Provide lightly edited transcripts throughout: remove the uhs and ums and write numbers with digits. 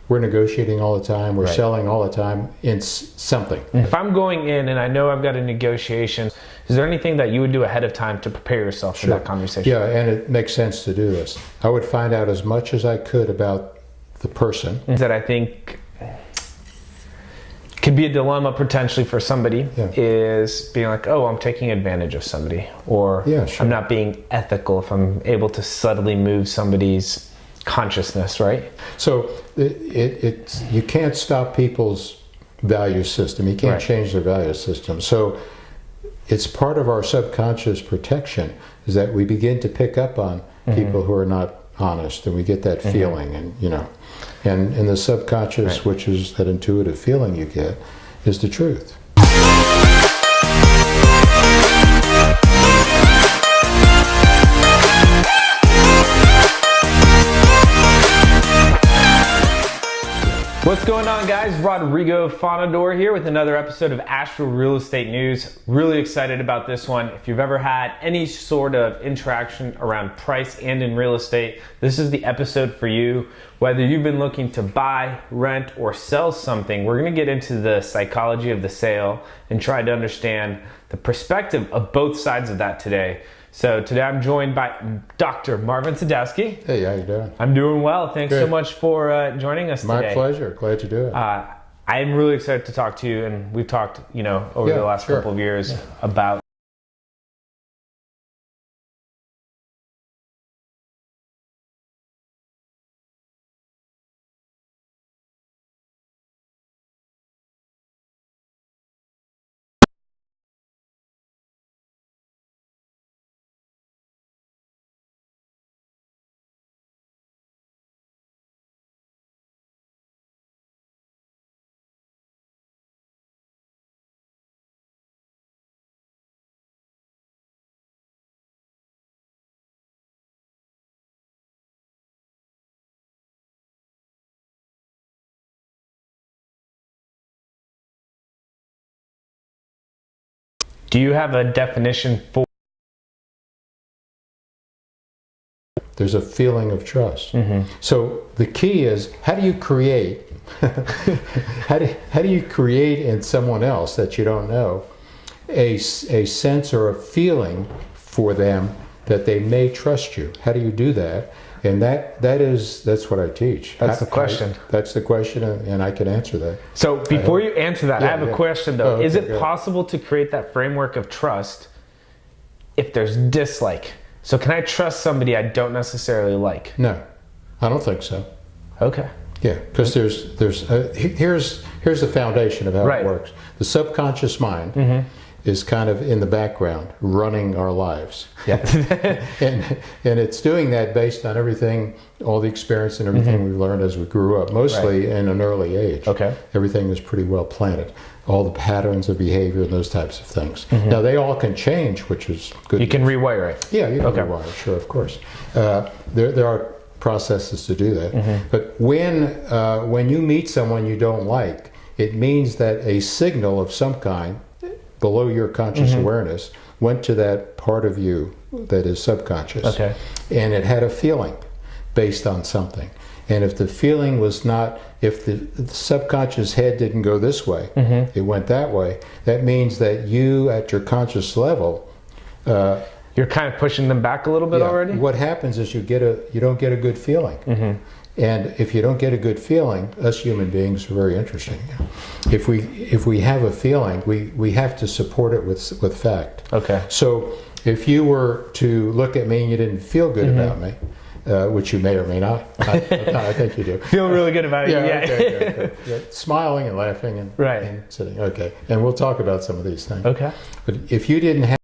We're negotiating all the time. We're Right. selling all the time in something. If I'm going in and I know I've got a negotiation, is there anything that you would do ahead of time to prepare yourself for that conversation? Yeah, and it makes sense to do this. I would find out as much as I could about the person. That I think could be a dilemma potentially for somebody is being like, oh, I'm taking advantage of somebody, or I'm not being ethical if I'm able to subtly move somebody's consciousness, right? So you can't stop people's value system. You can't change their value system. So it's part of our subconscious protection is that we begin to pick up on people who are not honest, and we get that feeling, and and the subconscious, which is that intuitive feeling you get, is the truth. What's going on, guys? Rodrigo Fonador here with another episode of Asheville Real Estate News. Really excited about this one. If you've ever had any sort of interaction around price and in real estate, this is the episode for you. Whether you've been looking to buy, rent, or sell something, we're going to get into the psychology of the sale and try to understand the perspective of both sides of that today. So today I'm joined by Dr. Marvin Sadovsky. Hey, how you doing? I'm doing well. Thanks so much for joining us today. My pleasure. Glad to do it. I'm really excited to talk to you, and we've talked, over the last couple of years about do you have a definition for? There's a feeling of trust. So the key is, how do you create how do you create in someone else that you don't know a sense or a feeling for them that they may trust you? How do you do that? And that's what I teach. That's the question. That's the question, and I can answer that. So before you answer that, I have a question though. Is it go possible to create that framework of trust if there's dislike? So can I trust somebody I don't necessarily like? No, I don't think so. Okay. Yeah, because here's the foundation of how it works. The subconscious mind is kind of in the background running our lives. Yeah. and it's doing that based on everything, all the experience and everything we've learned as we grew up, mostly in an early age. Okay. Everything is pretty well planted. All the patterns of behavior and those types of things. Now they all can change, which is good. You can rewire it. Yeah, you can rewire it, sure, of course. There are processes to do that. But when you meet someone you don't like, it means that a signal of some kind below your conscious awareness went to that part of you that is subconscious. Okay. And it had a feeling based on something. And if the feeling was not, if the subconscious head didn't go this way, it went that way, that means that you at your conscious level, you're kind of pushing them back a little bit already? What happens is you don't get a good feeling. And if you don't get a good feeling, us human beings are very interesting. If we have a feeling, we have to support it with fact. Okay. So if you were to look at me and you didn't feel good about me, which you may or may not, I think you do. Feel really good about it. Yeah. Okay. Smiling and laughing and sitting. Okay. And we'll talk about some of these things. Okay. But if you didn't have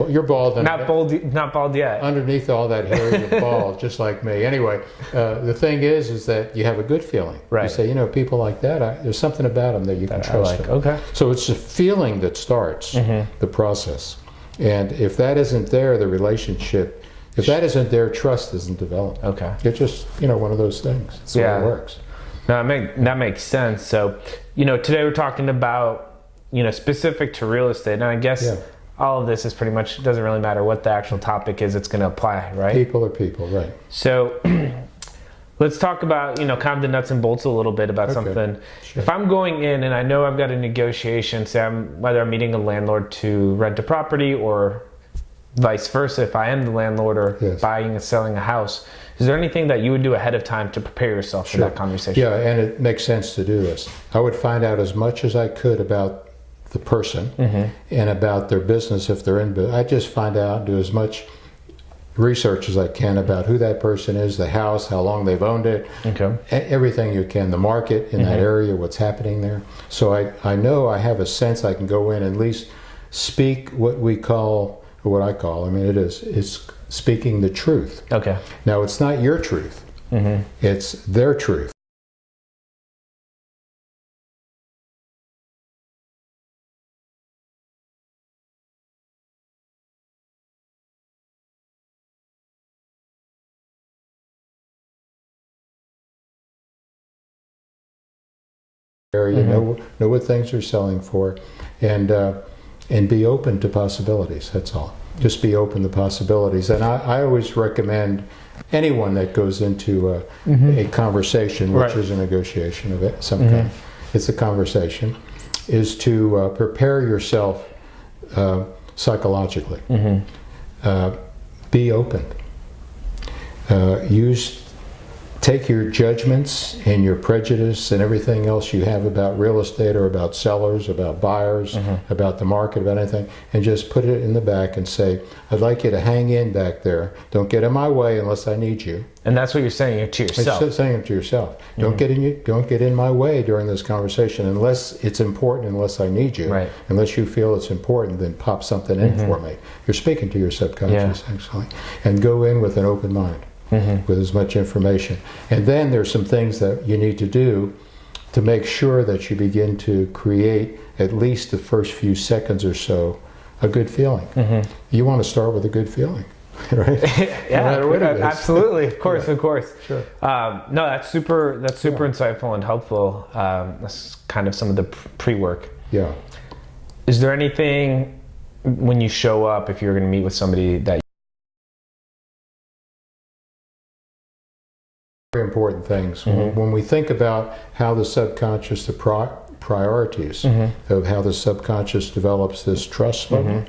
You're bald. Not bald yet. Underneath all that hair, you're bald, just like me. Anyway, the thing is that you have a good feeling. Right. You say, people like that, there's something about them that you can trust. Them. Okay. So it's the feeling that starts the process. And if that isn't there, the relationship, if that isn't there, trust isn't developed. Okay. It's just, one of those things. That's the way it works. No, that makes sense. So, today we're talking about, specific to real estate. And I guess all of this is pretty much, doesn't really matter what the actual topic is, it's going to apply, right? People are people, right. So let's talk about, kind of the nuts and bolts a little bit about something. Sure. If I'm going in and I know I've got a negotiation, say whether I'm meeting a landlord to rent a property or vice versa, if I am the landlord or buying and selling a house, is there anything that you would do ahead of time to prepare yourself for that conversation? Yeah, and it makes sense to do this. I would find out as much as I could about the person and about their business if they're in business. I just find out, do as much research as I can about who that person is, the house, how long they've owned it, everything you can, the market in that area, what's happening there. So I know I have a sense I can go in and at least speak what we call, or what I call, it's speaking the truth. Okay. Now, it's not your truth. It's their truth. Area, know what things are selling for, and be open to possibilities. That's all. Just be open to possibilities. And I always recommend anyone that goes into a conversation, which is a negotiation of some kind, it's a conversation, is to prepare yourself psychologically. Be open. Take your judgments and your prejudice and everything else you have about real estate or about sellers, about buyers, about the market, about anything, and just put it in the back and say, I'd like you to hang in back there. Don't get in my way unless I need you. And that's what you're saying to yourself. It's saying it to yourself. Don't get in my way during this conversation unless it's important, unless I need you. Right. Unless you feel it's important, then pop something in for me. You're speaking to your subconscious, actually. And go in with an open mind. With as much information. And then there's some things that you need to do to make sure that you begin to create, at least the first few seconds or so, a good feeling. You want to start with a good feeling, right? No matter what it is. Absolutely, of course. Sure. No, that's super insightful and helpful. That's kind of some of the pre-work. Yeah. Is there anything when you show up, if you're going to meet with somebody, that very important things. When we think about how the subconscious, the priorities of how the subconscious develops this trust level,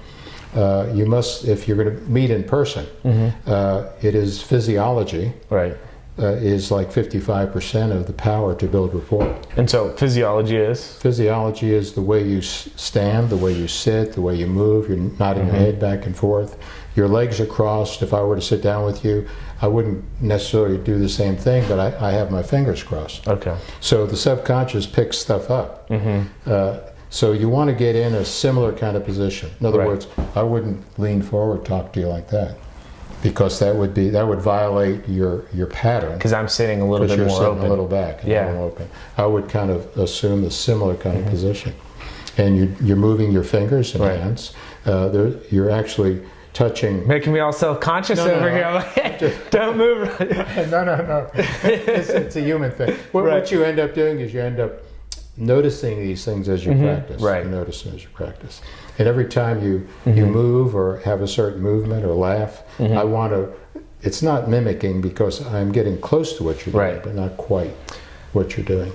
you must, if you're going to meet in person, it is physiology. Right. Is like 55% of the power to build rapport. And so physiology is? Physiology is the way you stand, the way you sit, the way you move. You're nodding your head back and forth. Your legs are crossed. If I were to sit down with you, I wouldn't necessarily do the same thing, but I have my fingers crossed. Okay. So the subconscious picks stuff up. So you want to get in a similar kind of position. In other words, I wouldn't lean forward, talk to you like that, because that would violate your pattern. Because I'm sitting a little bit more open. A little back, a little open. I would kind of assume a similar kind of position, and you're moving your fingers and hands. You're actually touching. Making me all self-conscious over here. I'm like, don't move. No. It's a human thing. What you end up doing is you end up noticing these things as you practice. Right. Noticing as you practice. And every time you move or have a certain movement or laugh, I want to, it's not mimicking because I'm getting close to what you're doing, but not quite what you're doing.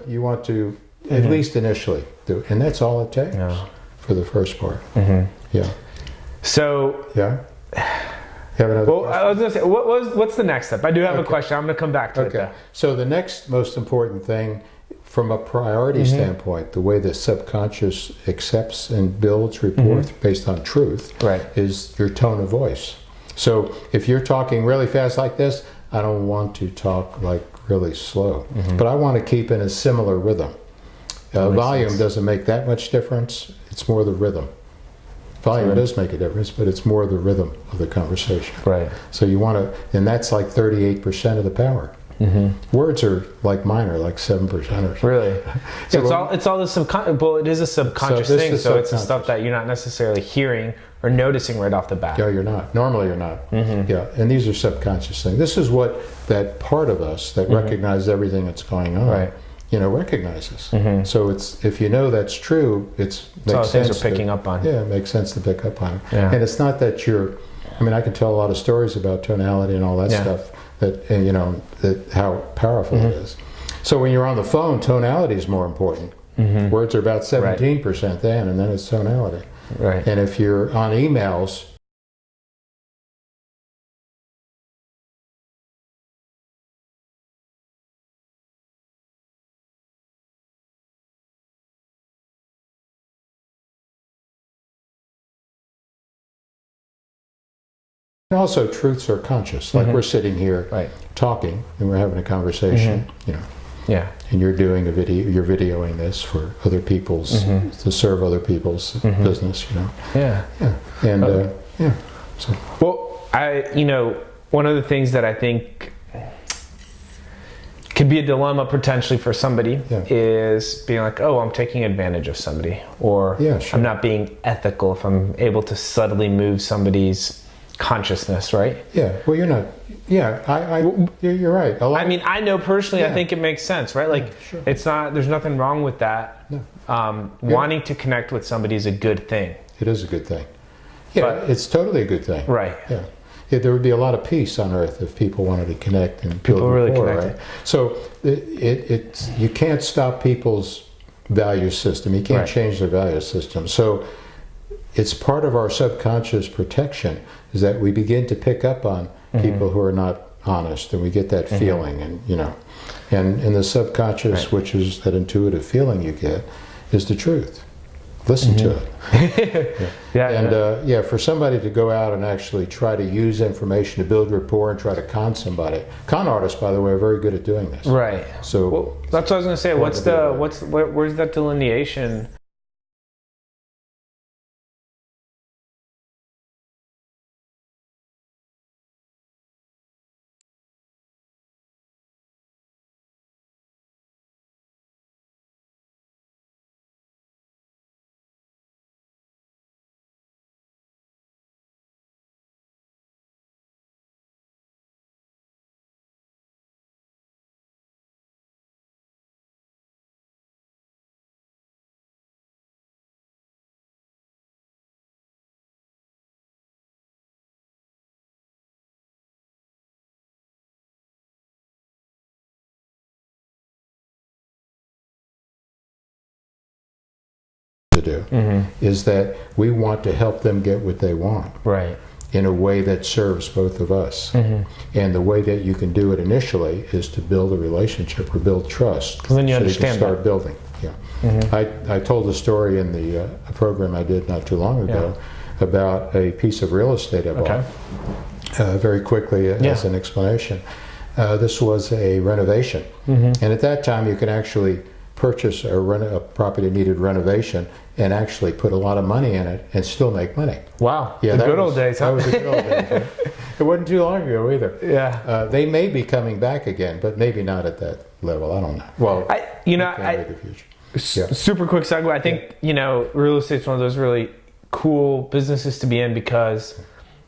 You want to at least initially do it, and that's all it takes for the first part. Yeah. So yeah. You have another question? I was going to say, what's the next step? I do have a question. I'm going to come back to it. Though. So the next most important thing, from a priority standpoint, the way the subconscious accepts and builds reports based on truth, is your tone of voice. So if you're talking really fast like this, I don't want to talk like really slow, but I want to keep in a similar rhythm. Volume doesn't make that much difference. It's more the rhythm. Volume does make a difference, but it's more the rhythm of the conversation. Right. So you want to, and that's like 38% of the power. Words are like mine are like 7% or something. Really? So it's all the subconscious. Well, it is a subconscious thing. So it's the stuff that you're not necessarily hearing or noticing right off the bat. Yeah, you're not. Normally you're not. Yeah, and these are subconscious things. This is what that part of us that recognizes everything that's going on, recognizes. So it's, if you know that's true, it's makes sense. Things are picking up on. Yeah, it makes sense to pick up on it. Yeah. And it's not that you're. I mean, I can tell a lot of stories about tonality and all that stuff. That that how powerful it is. So when you're on the phone, tonality is more important. Words are about 17% then, and then it's tonality. Right. And if you're on emails, and also truths are conscious. Like we're sitting here talking, and we're having a conversation. Yeah. And you're doing a video. You're videoing this for other people's to serve other people's business. Yeah. Yeah. And So. Well, one of the things that I think could be a dilemma potentially for somebody is being like, oh, I'm taking advantage of somebody, or I'm not being ethical if I'm able to subtly move somebody's consciousness, right? Yeah. Well, you're not. Yeah, you're right. I mean, I know personally, I think it makes sense, right? Like, it's not. There's nothing wrong with that. No. Wanting to connect with somebody is a good thing. It is a good thing. Yeah, but it's totally a good thing. Right. Yeah. There would be a lot of peace on earth if people wanted to connect and build rapport, really connected. Right? So you can't stop people's value system. You can't change their value system. So it's part of our subconscious protection is that we begin to pick up on people who are not honest, and we get that feeling, and and the subconscious, which is that intuitive feeling you get, is the truth. Listen to it. And for somebody to go out and actually try to use information to build rapport and try to con somebody. Con artists, by the way, are very good at doing this. Right. So that's what I was going to say. Where's that delineation? to do is that we want to help them get what they want in a way that serves both of us, and the way that you can do it initially is to build a relationship or build trust, then you so understand you can start building. I told a story in the a program I did not too long ago about a piece of real estate I bought. Very quickly as an explanation, this was a renovation, and at that time you could actually purchase a property that needed renovation and actually put a lot of money in it and still make money. Wow. Yeah, the good old days. That was the good old days. Right? It wasn't too long ago either. Yeah. They may be coming back again, but maybe not at that level. I don't know. Well, the future. Super quick segue. I think, real estate's one of those really cool businesses to be in because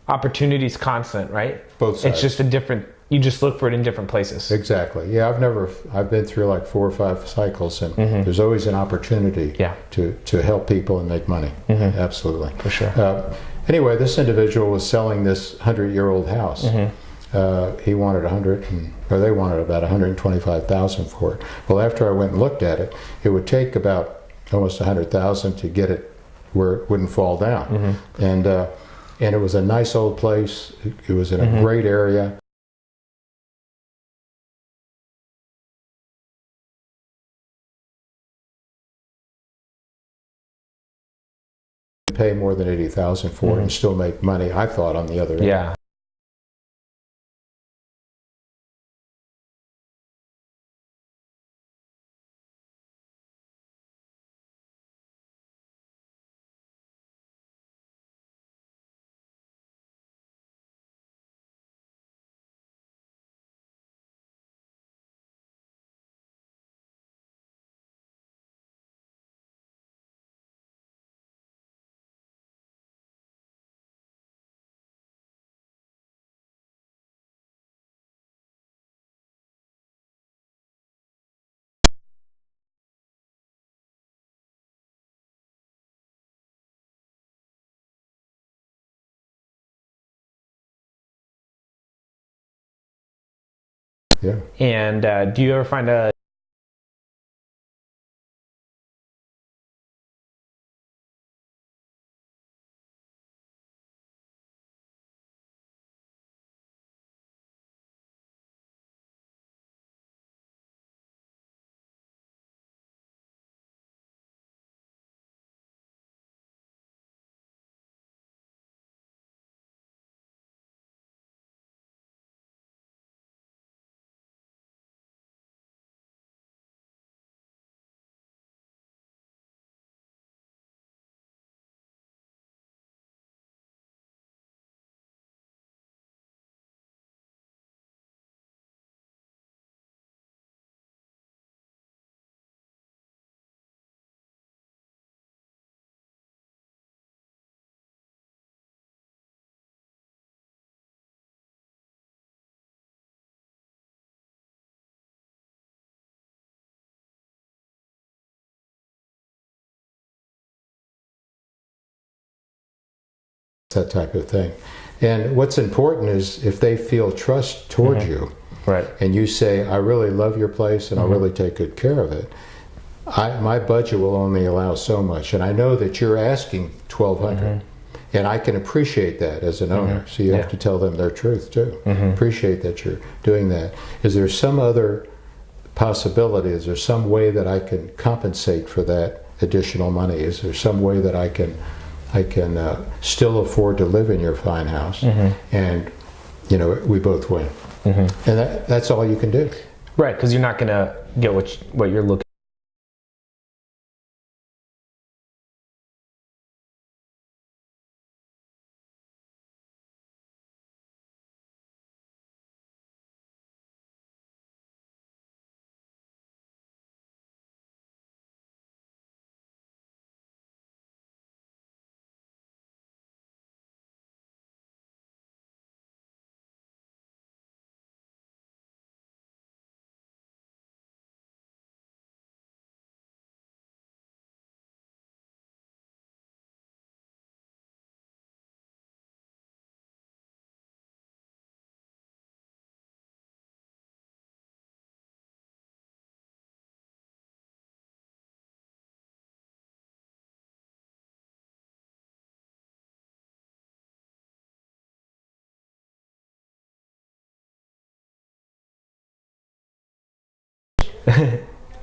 opportunity is constant, right? Both sides. It's just you just look for it in different places. Exactly. Yeah, I've been through like 4 or 5 cycles, and there's always an opportunity to help people and make money. Absolutely. For sure. Anyway, this individual was selling this 100-year-old house, he wanted they wanted about $125,000 for it. Well, after I went and looked at it, it would take about almost $100,000 to get it where it wouldn't fall down. And it was a nice old place. It was in a great area. Pay more than $80,000 for it and still make money, I thought, on the other end. Yeah. Yeah. And do you ever find a that type of thing. And what's important is if they feel trust toward you, right? and you say, I really love your place and I'll really take good care of it, my budget will only allow so much, and I know that you're asking $1,200, and I can appreciate that as an owner. So you have to tell them their truth too. Appreciate that you're doing that. Is there some other possibility? Is there some way that I can compensate for that additional money? Is there some way that I can still afford to live in your fine house, and we both win? And that's all you can do, Right, because you're not going to get what you're looking.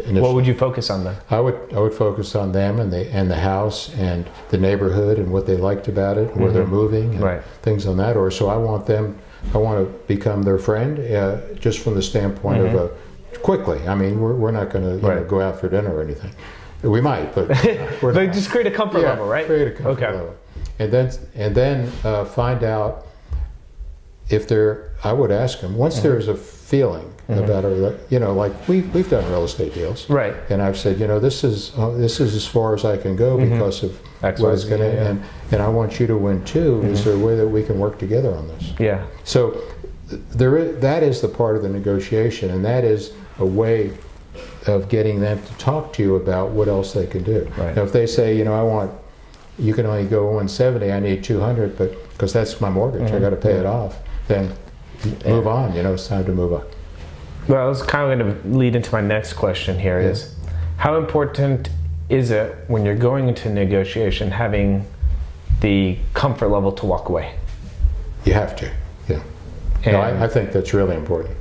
What would you focus on then? I would focus on them and the house and the neighborhood and what they liked about it, where they're moving, and things on that order. So I want to become their friend, just from the standpoint of quickly. I mean, we're not going to go out for dinner or anything. We might, but but just create a comfort level, right? Create a comfort level, and then find out if they're. I would ask them once there's a feeling about it. Like we've done real estate deals, right? And I've said, this is as far as I can go because of what it's going to, and I want you to win too. Is there a way that we can work together on this? Yeah. So that is the part of the negotiation, and that is a way of getting them to talk to you about what else they can do. Right. Now, if they say, you can only go 170, I need 200, but because that's my mortgage, I got to pay it off. Then move on. It's time to move on. Well, it's kind of going to lead into my next question here is, how important is it when you're going into negotiation having the comfort level to walk away? You have to, yeah. No, I think that's really important.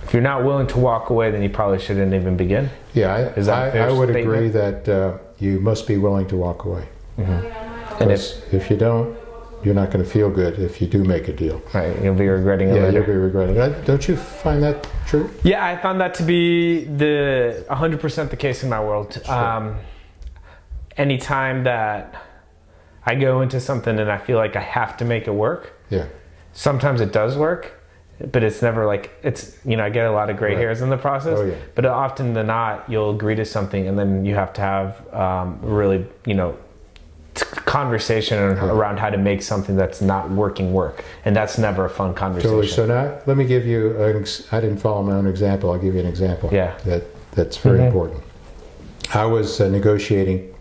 If you're not willing to walk away, then you probably shouldn't even begin. Yeah, Is that a fair I would statement? agree that you must be willing to walk away. And If you don't, you're not going to feel good if you do make a deal. right, you'll be regretting it Yeah, later. you'll be regretting it. Don't you find that true? Yeah, I found that to be 100% the case in my world. Sure. Anytime that I go into something and I feel like I have to make it work, Yeah. sometimes it does work, but it's never like, I get a lot of gray Right. hairs in the process, Oh, yeah. but often than not, you'll agree to something and then you have to have really, conversation around how to make something that's not working work. And that's never a fun conversation. Totally. So now let me give you, I didn't follow my own example. I'll give you an example. Yeah. That's very important. I was negotiating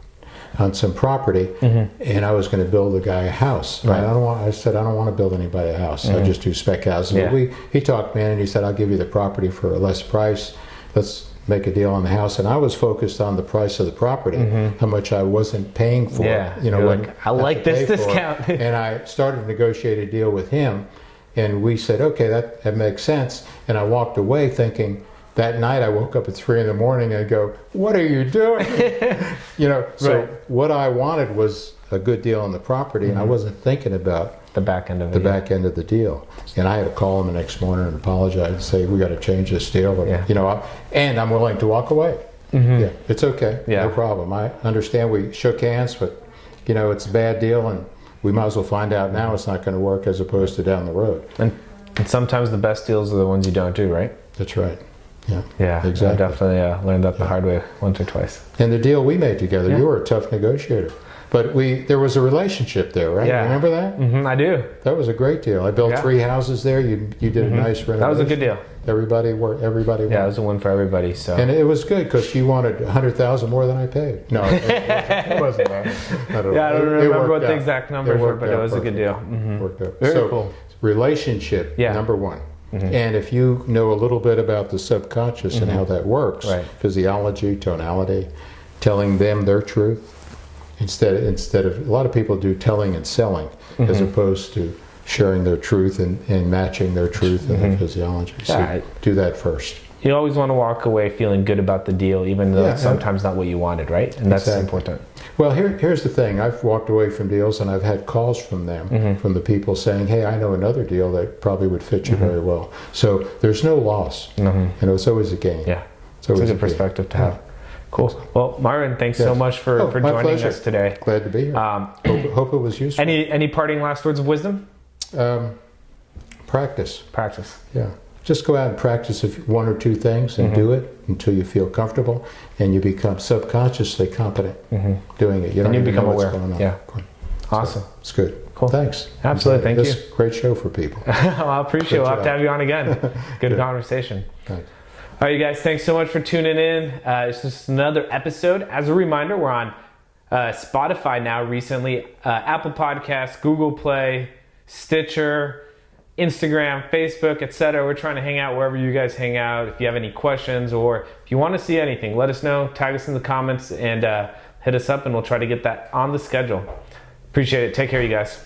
on some property, and I was going to build a guy a house. Right. I said I don't want to build anybody a house. I just do spec houses. Yeah. But he talked me in, and he said I'll give you the property for a less price. Let's make a deal on the house. And I was focused on the price of the property, how much I wasn't paying for. Yeah. You know, You're what like, I have like to this pay for. discount. And I started to negotiate a deal with him, and we said, okay, that makes sense. And I walked away thinking. That night I woke up at 3 a.m. and I go, what are you doing? So Right. what I wanted was a good deal on the property, and I wasn't thinking about the back end of it. the back end of the deal. And I had to call him the next morning and apologize and say, we got to change this deal. Yeah. And I'm willing to walk away. Yeah, it's okay. Yeah. No problem. I understand we shook hands, but it's a bad deal, and we might as well find out now it's not going to work as opposed to down the road. And sometimes the best deals are the ones you don't do, right? That's right. Yeah, Yeah, exactly. I definitely learned that the hard way once or twice. And the deal we made together, Yeah. you were a tough negotiator. But there was a relationship there, right? Yeah. Remember that? I do. That was a great deal. I built Yeah. 3 houses there. You did a nice renovation. That was a good deal. Everybody won. Yeah, it was a win for everybody. So. And it was good because you wanted $100,000 more than I paid. No, it wasn't that. I don't know. Yeah, I don't It remember worked what the out. exact numbers were, worked but it out was a good deal. perfect. Worked out. Very So, cool. relationship, Yeah. number one. And if you know a little bit about the subconscious and how that works, Right. physiology, tonality, telling them their truth, instead of a lot of people do telling and selling as opposed to sharing their truth and matching their truth and their physiology. So Yeah. do that first. You always want to walk away feeling good about the deal, even though Yeah, it's sometimes not what you wanted, right? And that's Exactly. important. Well, here's the thing. I've walked away from deals and I've had calls from them, from the people saying, hey, I know another deal that probably would fit you very well. So there's no loss. It's always a gain. Yeah, It's always it's a a good gain. perspective to have. Cool. Well, Marvin, thanks so Yes. much for My joining pleasure. us today. Glad to be here. Hope it was useful. Any parting last words of wisdom? Practice. Practice. Yeah. Just go out and practice one or two things and do it until you feel comfortable and you become subconsciously competent doing it. You don't you even become know aware. what's going on. Yeah. So, Awesome. it's good. Cool. Thanks. Absolutely. Thank This you. is a great show for people. Well, I appreciate it. We'll have to have you on again. Good conversation. Thanks. All right, you guys, thanks so much for tuning in. It's just another episode. As a reminder, we're on Spotify now recently, Apple Podcasts, Google Play, Stitcher, Instagram, Facebook, etc. We're trying to hang out wherever you guys hang out. If you have any questions or if you want to see anything, let us know. Tag us in the comments and hit us up and we'll try to get that on the schedule. Appreciate it. Take care, you guys.